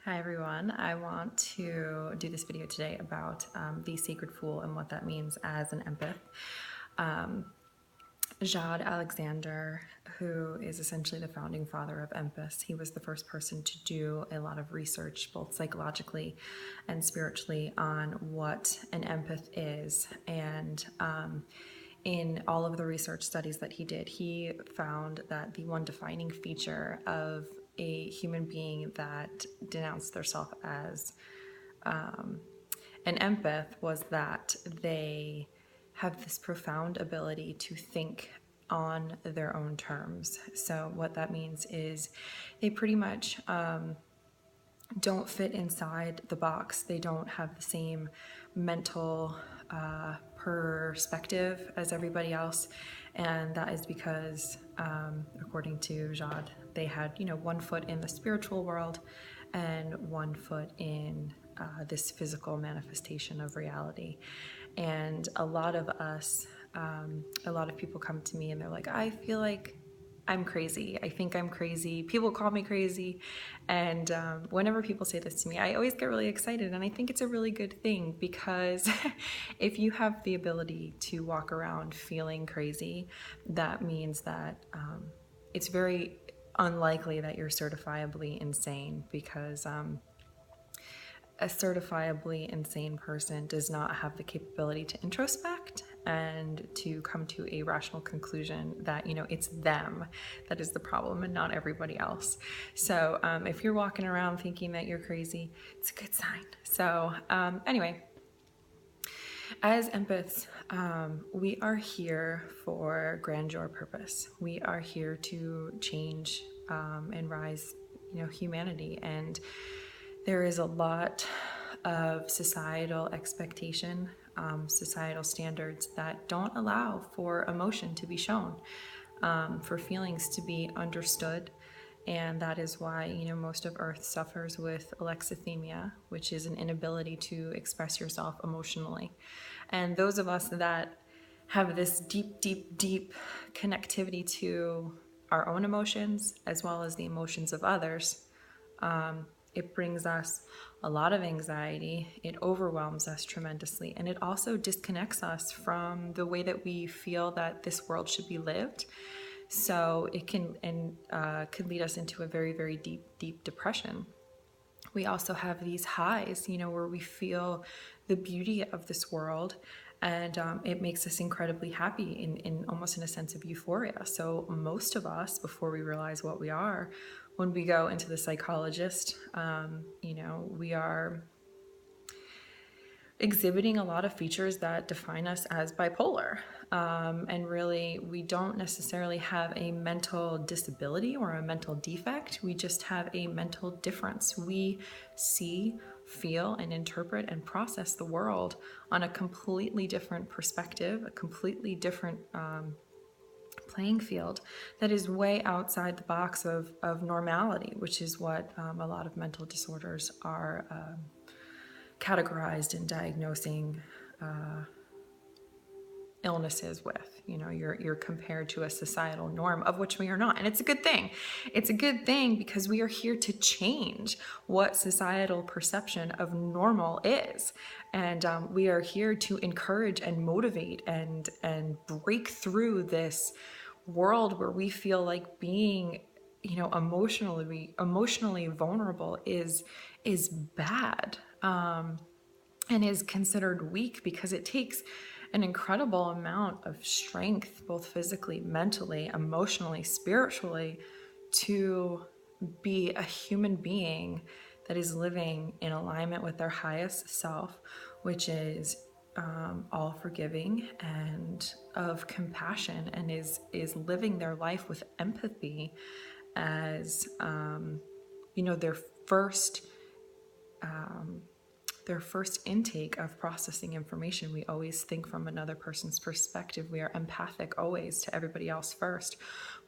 Hi everyone, I want to do this video today about the sacred fool and what that means as an empath. Jad Alexander, who is essentially the founding father of empaths, he was the first person to do a lot of research, both psychologically and spiritually, on what an empath is. And in all of the research studies that he did, he found that the one defining feature of a human being that denounced themselves as an empath was that they have this profound ability to think on their own terms. So, what that means is they pretty much don't fit inside the box. They don't have the same mental perspective as everybody else. And that is because, according to Jad, they had, one foot in the spiritual world and one foot in this physical manifestation of reality. And a lot of us, a lot of people come to me and they're like, I feel like I'm crazy. I think I'm crazy. People call me crazy. And whenever people say this to me, I always get really excited. And I think it's a really good thing because if you have the ability to walk around feeling crazy, that means that it's very unlikely that you're certifiably insane because a certifiably insane person does not have the capability to introspect and to come to a rational conclusion that, it's them that is the problem and not everybody else. So if you're walking around thinking that you're crazy, it's a good sign. So anyway, as empaths, we are here for grandeur purpose. We are here to change and rise, humanity. And there is a lot of societal expectation, societal standards that don't allow for emotion to be shown, for feelings to be understood. And that is why, most of Earth suffers with alexithymia, which is an inability to express yourself emotionally. And those of us that have this deep, deep, deep connectivity to our own emotions as well as the emotions of others, it brings us a lot of anxiety. It overwhelms us tremendously. And it also disconnects us from the way that we feel that this world should be lived. So it can could lead us into a very, very deep, deep depression. We also have these highs, where we feel the beauty of this world, and it makes us incredibly happy in almost in a sense of euphoria. So most of us, before we realize what we are, when we go into the psychologist, we are exhibiting a lot of features that define us as bipolar. And really, we don't necessarily have a mental disability or a mental defect. We just have a mental difference. We see, feel, and interpret and process the world on a completely different perspective, a completely different playing field that is way outside the box of normality, which is what a lot of mental disorders are categorized in diagnosing illnesses with. You're compared to a societal norm of which we are not, and it's a good thing. It's a good thing because we are here to change what societal perception of normal is, and we are here to encourage and motivate and break through this world where we feel like being emotionally vulnerable is bad, and is considered weak, because it takes an incredible amount of strength, both physically, mentally, emotionally, spiritually, to be a human being that is living in alignment with their highest self, which is all forgiving and of compassion, and is living their life with empathy as their first intake of processing information. We always think from another person's perspective. We are empathic always to everybody else first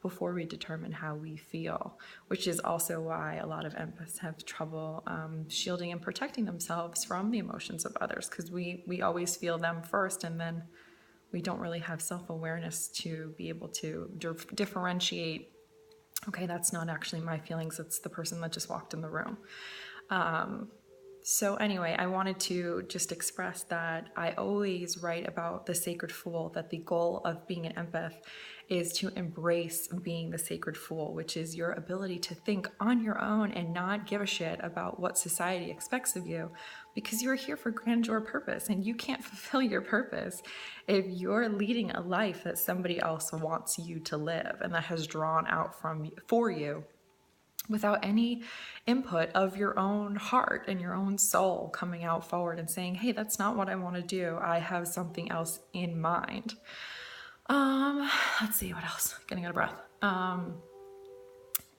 before we determine how we feel, which is also why a lot of empaths have trouble shielding and protecting themselves from the emotions of others, because we always feel them first, and then we don't really have self-awareness to be able to differentiate, okay, that's not actually my feelings, it's the person that just walked in the room. So anyway, I wanted to just express that I always write about the sacred fool, that the goal of being an empath is to embrace being the sacred fool, which is your ability to think on your own and not give a shit about what society expects of you, because you're here for grandeur purpose and you can't fulfill your purpose if you're leading a life that somebody else wants you to live and that has drawn out for you without any input of your own heart and your own soul coming out forward and saying, hey, that's not what I want to do. I have something else in mind. Let's see what else. Getting out of breath.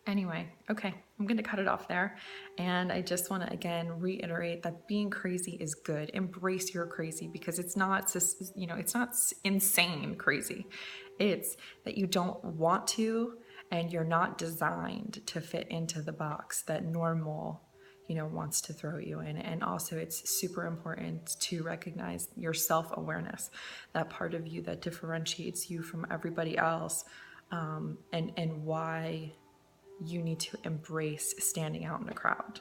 Anyway, okay, I'm going to cut it off there. And I just want to again reiterate that being crazy is good. Embrace your crazy, because it's not just, it's not insane crazy. It's that you don't want to, and you're not designed to fit into the box that normal, wants to throw you in. And also it's super important to recognize your self-awareness, that part of you that differentiates you from everybody else, and why you need to embrace standing out in a crowd.